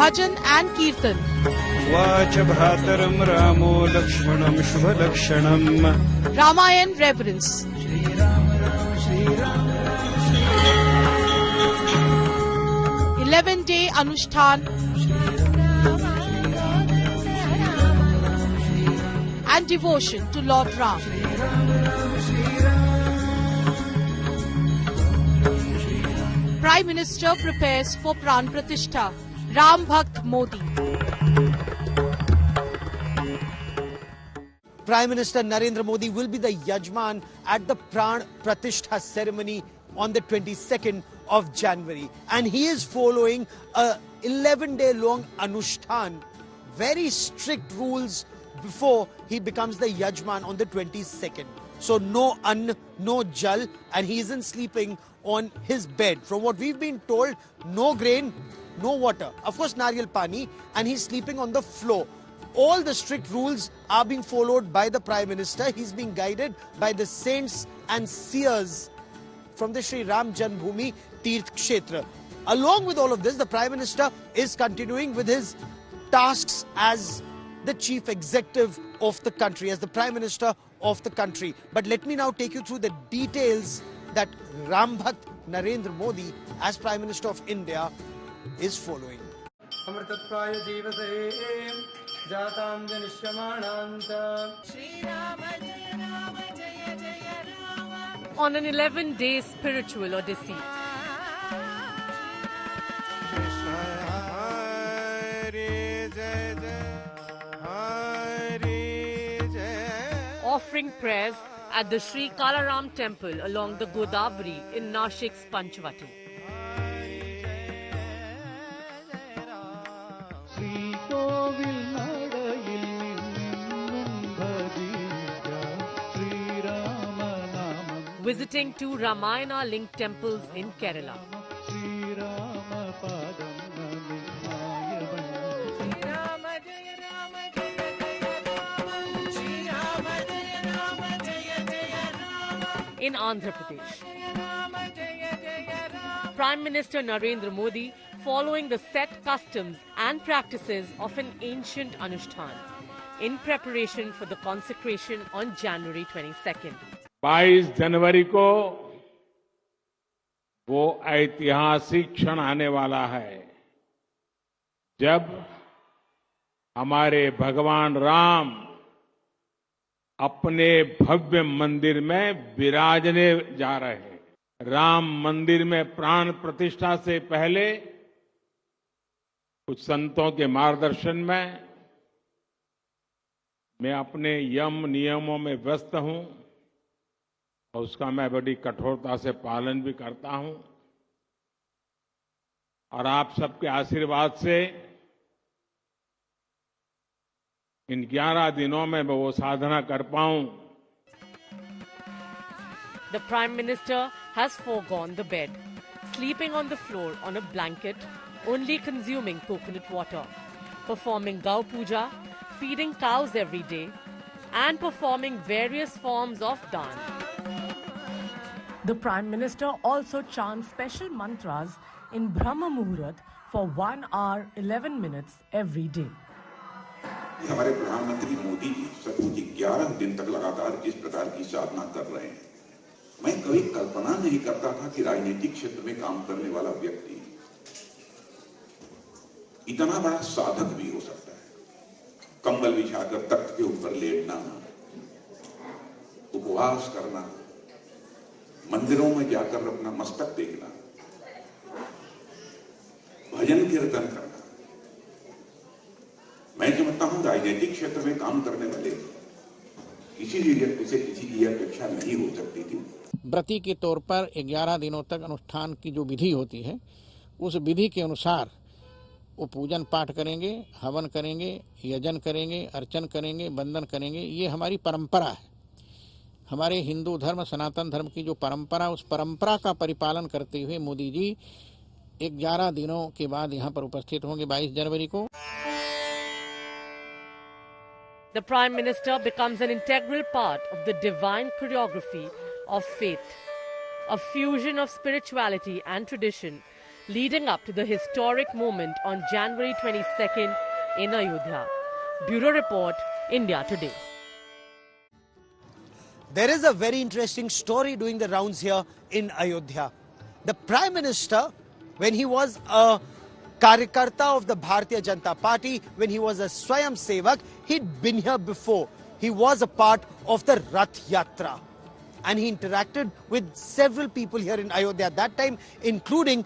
bhajan and kirtan. Vacha bhataram Ramo Lakshmanam Shubha Lakshanam. Ramayan reverence. 11-day Anushtan and devotion to Lord Ram. Prime Minister prepares for Pran Pratishtha. Ram Bhakt Modi. Prime Minister Narendra Modi will be the Yajman at the Pran Pratishtha ceremony on the 22nd of January. And he is following a 11-day long Anushtan. Very strict rules before he becomes the Yajman on the 22nd. So no no jal, and he isn't sleeping on his bed. From what we've been told, no grain, no water. Of course, nariyal pani, and he's sleeping on the floor. All the strict rules are being followed by the Prime Minister. He's being guided by the saints and seers from the Sri Ram Janmabhoomi Tirth Kshetra. Along with all of this, the Prime Minister is continuing with his tasks as the chief executive of the country, as the Prime Minister of the country. But let me now take you through the details that Ram Bhakt Narendra Modi, as Prime Minister of India, is following. On an 11-day spiritual odyssey. Offering prayers at the Sri Kalaram temple along the Godavari in Nashik's Panchvati. Visiting two Ramayana-linked temples in Kerala. In Andhra Pradesh. Prime Minister Narendra Modi following the set customs and practices of an ancient Anushtan in preparation for the consecration on January 22nd. 22 जनवरी को वो ऐतिहासिक क्षण आने वाला है जब हमारे भगवान राम अपने भव्य मंदिर में विराजने जा रहे हैं। राम मंदिर में प्राण प्रतिष्ठा से पहले कुछ संतों के मार्गदर्शन में मैं अपने यम नियमों में व्यस्त हूं और उसका मैं बड़ी कठोरता से पालन भी करता हूं और आप सबके आशीर्वाद से इन 11 दिनों में मैं वो साधना कर पाऊं। The Prime Minister has foregone the bed, sleeping on the floor on a blanket, only consuming coconut water, performing Gau Puja, feeding cows every day, and performing various forms of dance. The Prime Minister also chants special mantras in Brahma Muhurat for 1 hour 11 minutes every day. हमारे प्रधानमंत्री मोदी जी सचमुच 11 दिन तक लगातार इस प्रकार की साधना कर रहे हैं। मैं कभी कल्पना नहीं करता था कि राजनीतिक क्षेत्र में काम करने वाला व्यक्ति इतना बड़ा साधक भी हो सकता है। कंबल बिछाकर तख्त के ऊपर लेटना, उपवास करना, मंदिरों में जाकर अपना मस्तक देखना, भजन कीर्तन करना। मैं समझता हूं राजनीतिक क्षेत्र में काम करने वाले किसी भी व्यक्ति से किसी की अपेक्षा नहीं हो सकती थी। व्रती के तौर पर 11 दिनों तक अनुष्ठान की जो विधि होती है, उस विधि के अनुसार वो पूजन पाठ करेंगे, हवन करेंगे, यजन करेंगे, अर्चन करेंगे, वंदन करेंगे। ये हमारी परंपरा है। हमारे हिंदू धर्म, सनातन धर्म की जो परंपरा, उस परंपरा का परिपालन करते हुए मोदी जी 11 दिनों के बाद यहाँ पर उपस्थित होंगे 22 जनवरी को। The Prime Minister becomes an integral part of the divine choreography of faith, a fusion of spirituality and tradition leading up to the historic moment on January 22nd in Ayodhya. Bureau Report, India Today. There is a very interesting story doing the rounds here in Ayodhya. The Prime Minister, when he was a Karyakarta of the Bharatiya Janata Party, when he was a Swayam Sevak, he'd been here before. He was a part of the Rath Yatra. And he interacted with several people here in Ayodhya at that time, including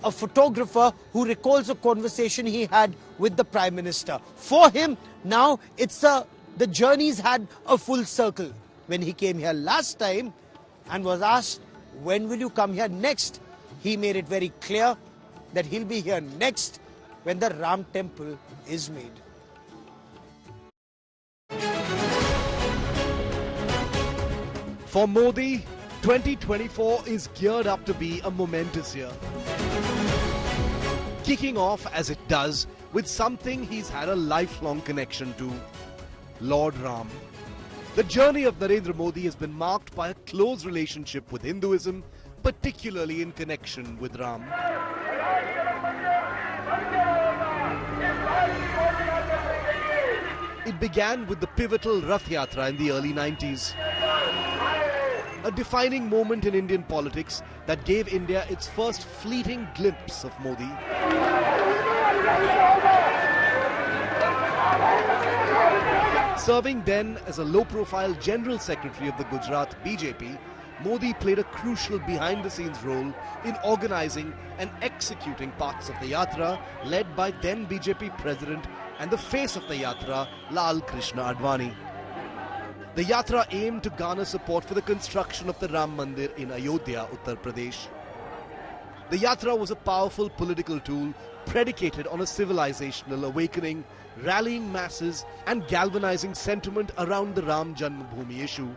a photographer who recalls a conversation he had with the Prime Minister. For him, now the journey's had a full circle. When he came here last time and was asked, when will you come here next? He made it very clear that he'll be here next when the Ram temple is made. For Modi, 2024 is geared up to be a momentous year. Kicking off as it does with something he's had a lifelong connection to, Lord Ram. The journey of Narendra Modi has been marked by a close relationship with Hinduism, particularly in connection with Ram. It began with the pivotal Rath Yatra in the early 90s. A defining moment in Indian politics that gave India its first fleeting glimpse of Modi. Serving then as a low-profile General Secretary of the Gujarat BJP, Modi played a crucial behind-the-scenes role in organizing and executing parts of the Yatra, led by then BJP President and the face of the Yatra, Lal Krishna Advani. The Yatra aimed to garner support for the construction of the Ram Mandir in Ayodhya, Uttar Pradesh. The Yatra was a powerful political tool predicated on a civilizational awakening, rallying masses and galvanizing sentiment around the Ram Janmabhoomi issue.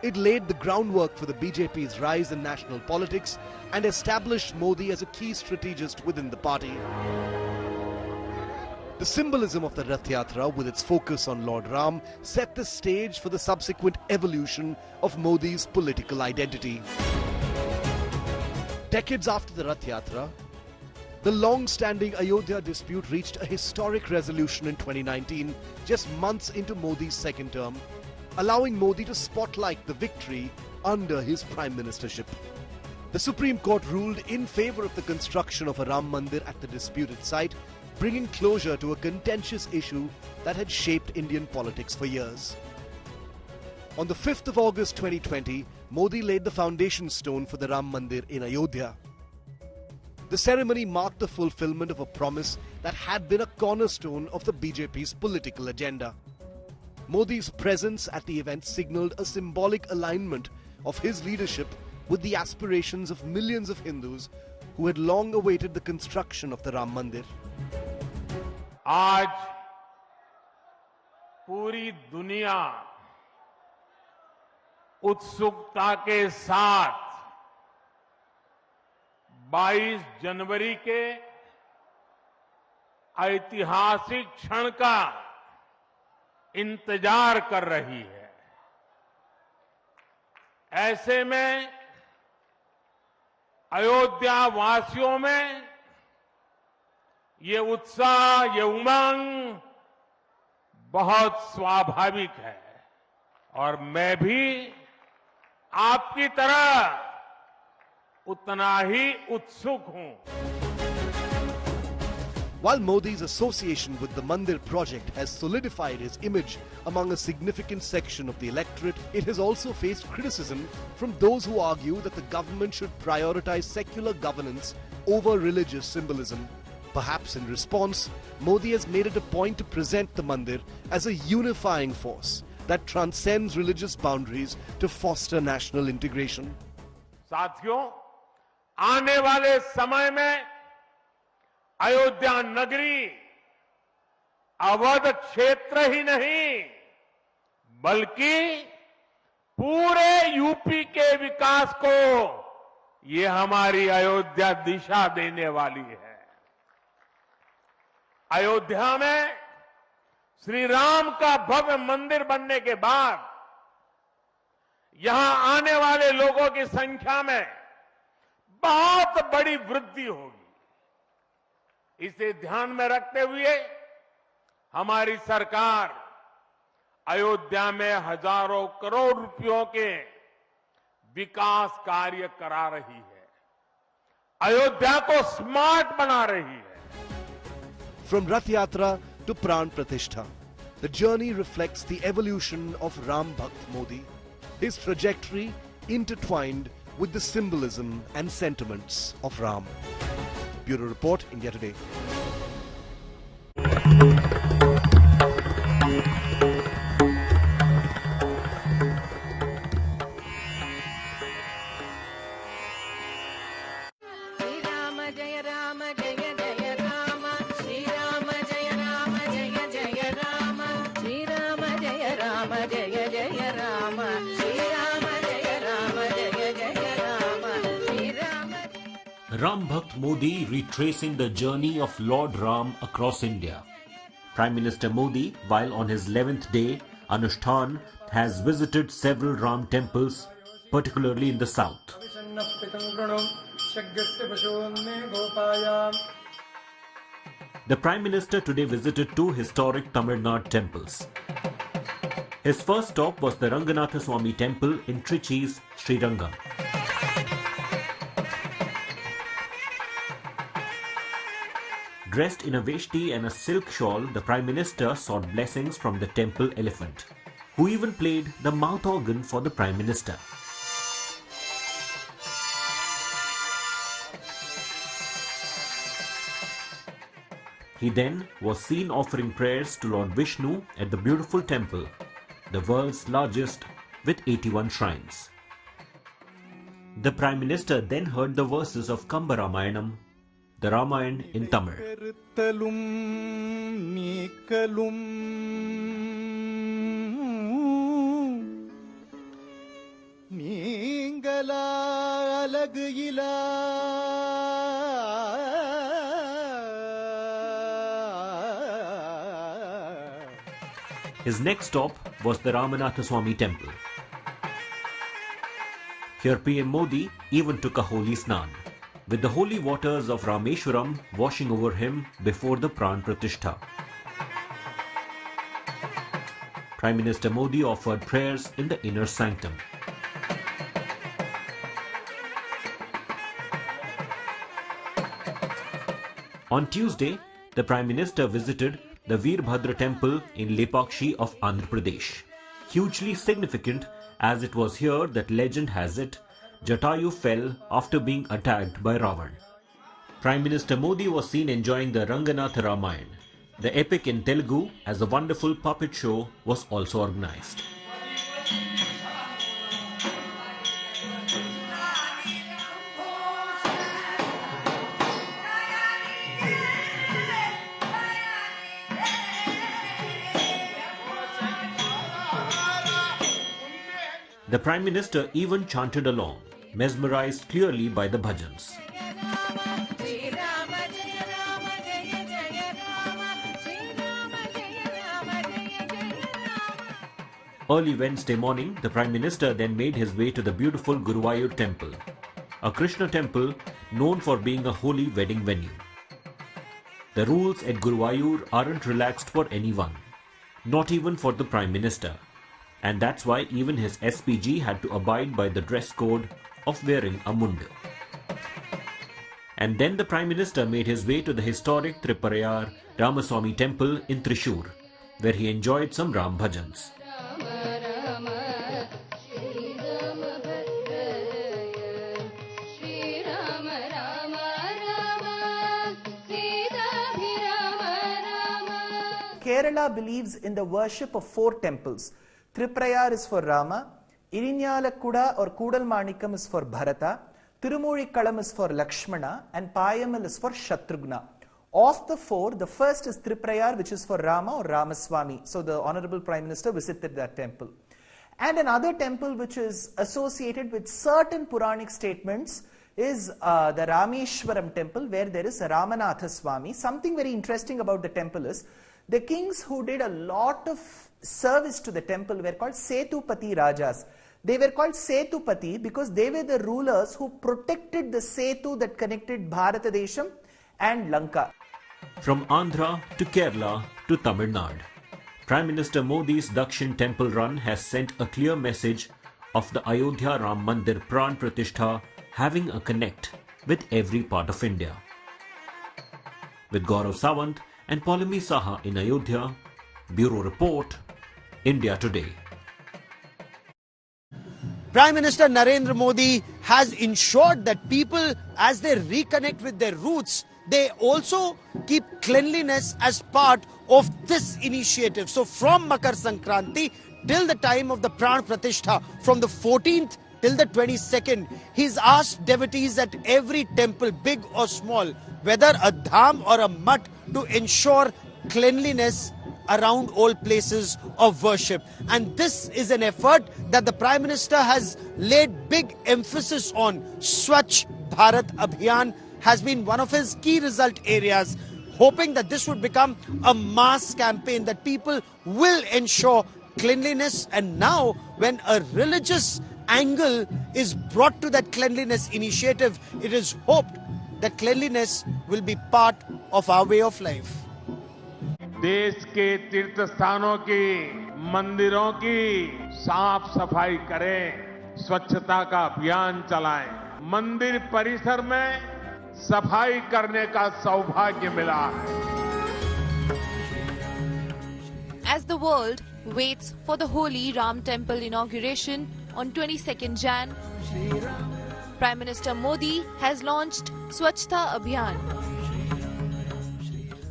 It laid the groundwork for the BJP's rise in national politics and established Modi as a key strategist within the party. The symbolism of the Rath Yatra, with its focus on Lord Ram, set the stage for the subsequent evolution of Modi's political identity. Decades after the Rath Yatra, the long-standing Ayodhya dispute reached a historic resolution in 2019, just months into Modi's second term, allowing Modi to spotlight the victory under his prime ministership. The Supreme Court ruled in favor of the construction of a Ram Mandir at the disputed site, bringing closure to a contentious issue that had shaped Indian politics for years. On the 5th of August 2020, Modi laid the foundation stone for the Ram Mandir in Ayodhya. The ceremony marked the fulfillment of a promise that had been a cornerstone of the BJP's political agenda. Modi's presence at the event signaled a symbolic alignment of his leadership with the aspirations of millions of Hindus who had long awaited the construction of the Ram Mandir. आज पूरी दुनिया उत्सुकता के साथ 22 जनवरी के ऐतिहासिक क्षण का इंतजार कर रही है। ऐसे में अयोध्या वासियों में ये उत्साह, ये उमंग बहुत स्वाभाविक है और मैं भी आपकी तरह उतना ही उत्सुक हूं। While Modi's association with the Mandir project has solidified his image among a significant section of the electorate, it has also faced criticism from those who argue that the government should prioritize secular governance over religious symbolism. Perhaps in response, Modi has made it a point to present the Mandir as a unifying force that transcends religious boundaries to foster national integration. साथियों, आने वाले समय में अयोध्या नगरी अवध क्षेत्र ही नहीं बल्कि पूरे यूपी के विकास को ये हमारी अयोध्या दिशा देने वाली है। अयोध्या में श्री राम का भव्य मंदिर बनने के बाद यहां आने वाले लोगों की संख्या में बहुत बड़ी वृद्धि होगी। इसे ध्यान में रखते हुए हमारी सरकार अयोध्या में हजारों करोड़ रुपयों के विकास कार्य करा रही है, अयोध्या को स्मार्ट बना रही है. From Rath Yatra to Pran Pratishtha, the journey reflects the evolution of Ram Bhakt Modi, his trajectory intertwined with the symbolism and sentiments of Ram. Bureau Report, India Today. Ram Bhakt Modi retracing the journey of Lord Ram across India. Prime Minister Modi, while on his 11th day, Anushthan, has visited several Ram temples, particularly in the south. The Prime Minister today visited two historic Tamil Nadu temples. His first stop was the Ranganatha Swami temple in Trichy's Srirangam. Dressed in a veshti and a silk shawl, the Prime Minister sought blessings from the temple elephant, who even played the mouth organ for the Prime Minister. He then was seen offering prayers to Lord Vishnu at the beautiful temple, the world's largest with 81 shrines. The Prime Minister then heard the verses of Kamba Ramayanam, the Ramayana in Tamil. His next stop was the Ramanatha Swami temple. Here PM Modi even took a holy snan, with the holy waters of Rameshwaram washing over him before the Pran Pratishtha. Prime Minister Modi offered prayers in the inner sanctum. On Tuesday, the Prime Minister visited the Veerbhadra temple in Lepakshi of Andhra Pradesh. Hugely significant, as it was here that legend has it, Jatayu fell after being attacked by Ravan. Prime Minister Modi was seen enjoying the Ranganatha Ramayana. The epic in Telugu, as a wonderful puppet show, was also organized. The Prime Minister even chanted along, mesmerized clearly by the bhajans. Early Wednesday morning, the Prime Minister then made his way to the beautiful Guruvayur temple, a Krishna temple known for being a holy wedding venue. The rules at Guruvayur aren't relaxed for anyone, not even for the Prime Minister. And that's why even his SPG had to abide by the dress code of wearing a munda. And then the Prime Minister made his way to the historic Triparayar Ramaswamy temple in Thrissur, where he enjoyed some Ram bhajans. Kerala believes in the worship of 4 temples. Triprayar is for Rama, Irinyalakuda or Kudalmanikam is for Bharata, Tirumurikalam is for Lakshmana, and Payamal is for Shatrughna. Of the 4, the first is Triprayar, which is for Rama or Ramaswamy. So the Honorable Prime Minister visited that temple. And another temple which is associated with certain Puranic statements is the Rameshwaram temple, where there is a Ramanatha Swami. Something very interesting about the temple is, the kings who did a lot of service to the temple were called Setupati Rajas. They were called Setupati because they were the rulers who protected the Setu that connected Bharatadesham and Lanka. From Andhra to Kerala to Tamil Nadu, Prime Minister Modi's Dakshin Temple Run has sent a clear message of the Ayodhya Ram Mandir Pran Pratishtha having a connect with every part of India. With Gaurav Sawant and Polimi Saha in Ayodhya, Bureau Report, India Today. Prime Minister Narendra Modi has ensured that people, as they reconnect with their roots, they also keep cleanliness as part of this initiative. So from Makar Sankranti till the time of the Pran Pratishtha, from the 14th till the 22nd, he's asked devotees at every temple, big or small, whether a dham or a mutt, to ensure cleanliness around all places of worship. And this is an effort that the Prime Minister has laid big emphasis on. Swachh Bharat Abhiyan has been one of his key result areas, hoping that this would become a mass campaign, that people will ensure cleanliness. And now, when a religious angle is brought to that cleanliness initiative, it is hoped that cleanliness will be part of our way of life. देश के तीर्थ स्थानों की, मंदिरों की साफ सफाई करें, स्वच्छता का अभियान चलाएं। मंदिर परिसर में सफाई करने का सौभाग्य मिला है। As the world waits for the holy Ram Temple inauguration on 22nd Jan, Prime Minister Modi has launched Swachhta Abhiyan.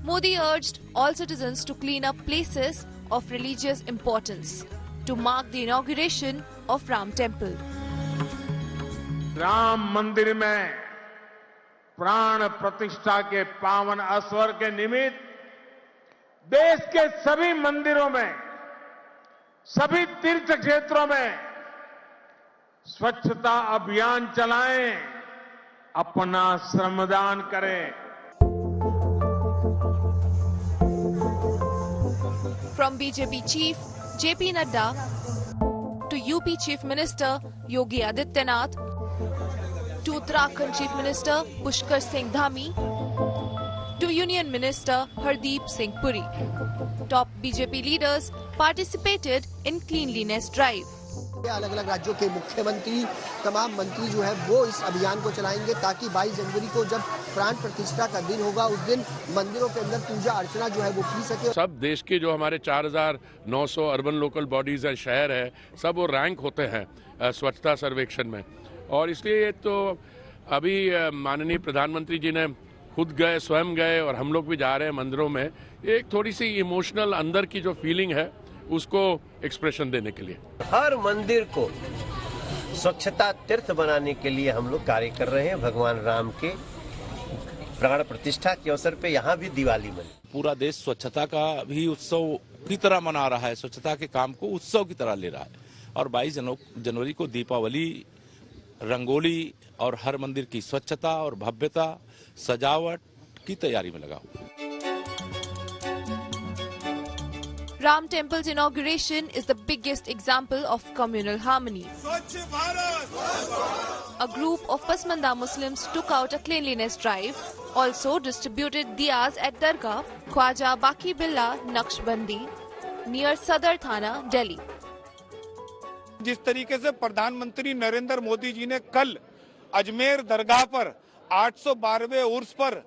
Modi urged all citizens to clean up places of religious importance to mark the inauguration of Ram Temple. Ram मंदिर में प्राण प्रतिष्ठा के पावन अवसर के निमित्त देश के सभी मंदिरों में, सभी तीर्थ क्षेत्रों में स्वच्छता अभियान चलाएं, अपना श्रमदान करें। From BJP Chief JP Nadda to UP Chief Minister Yogi Adityanath to Uttarakhand Chief Minister Pushkar Singh Dhami to Union Minister Hardeep Singh Puri, top BJP leaders participated in Cleanliness Drive. अलग अलग राज्यों के मुख्यमंत्री, तमाम मंत्री जो है वो इस अभियान को चलाएंगे, ताकि 22 जनवरी को जब प्राण प्रतिष्ठा का दिन होगा, उस दिन मंदिरों के अंदर पूजा अर्चना जो है वो की सके। सब देश के जो हमारे 4900 अर्बन लोकल बॉडीज है, शहर है, सब वो रैंक होते हैं स्वच्छता सर्वेक्षण में। और इसलिए तो अभी माननीय प्रधानमंत्री जी ने खुद गए, स्वयं गए, और हम लोग भी जा रहे हैं मंदिरों में, एक थोड़ी सी इमोशनल अंदर की जो फीलिंग है उसको एक्सप्रेशन देने के लिए। हर मंदिर को स्वच्छता तीर्थ बनाने के लिए हम लोग कार्य कर रहे हैं। भगवान राम के प्राण प्रतिष्ठा के अवसर पे यहाँ भी दिवाली मनी। पूरा देश स्वच्छता का भी उत्सव की तरह मना रहा है, स्वच्छता के काम को उत्सव की तरह ले रहा है। और 22 जनवरी को दीपावली, रंगोली और हर मंदिर की स्वच्छता और भव्यता, सजावट की तैयारी में लगा हुआ है। Ram Temple's inauguration is the biggest example of communal harmony. A group of Pasmanda Muslims took out a cleanliness drive, also distributed diyas at Dargah, Khwaja Baki Billah, Naqshbandi, near Sadar Thana, Delhi. जिस तरीके से प्रधानमंत्री नरेंद्र मोदी जी ने कल अजमेर दरगाह पर 812वें उर्स पर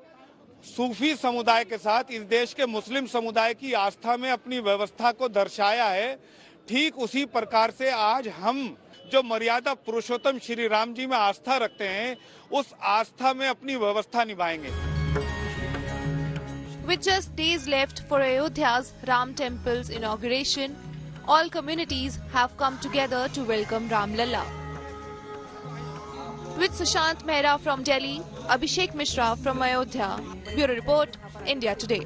सूफी समुदाय के साथ इस देश के मुस्लिम समुदाय की आस्था में अपनी व्यवस्था को दर्शाया है, ठीक उसी प्रकार से आज हम जो मर्यादा पुरुषोत्तम श्री राम जी में आस्था रखते हैं, उस आस्था में अपनी व्यवस्था निभाएंगे। With just days left for Ayodhya's Ram Temple's inauguration, all communities have come together to welcome Ram Lalla. With Sushant Mehra from Delhi, Abhishek Mishra from Ayodhya, Bureau Report, India Today.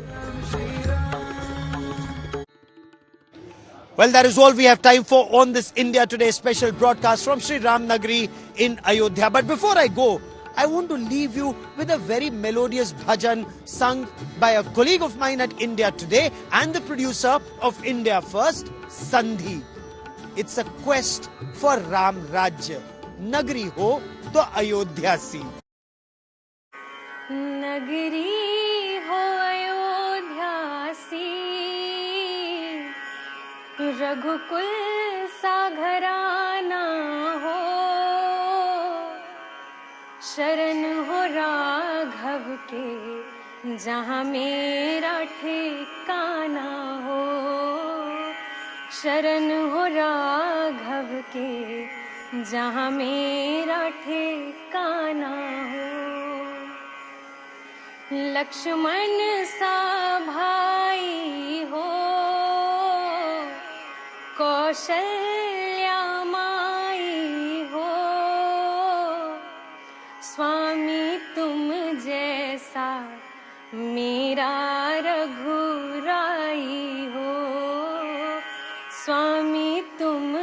Well, that is all we have time for on this India Today special broadcast from Sri Ram Nagari in Ayodhya. But before I go, I want to leave you with a very melodious bhajan sung by a colleague of mine at India Today and the producer of India First, Sandhi. It's a quest for Ram Rajya. Nagari ho to Ayodhya si. Nagari ho Ayodhya रघुकुल सा घराना हो, शरण हो राघव के जहाँ मेरा ठिकाना हो, शरण हो राघव के जहाँ मेरा ठिकाना हो। लक्ष्मण सा भाई हो, कौशल्या माई हो, स्वामी तुम जैसा मेरा रघुराई हो, स्वामी तुम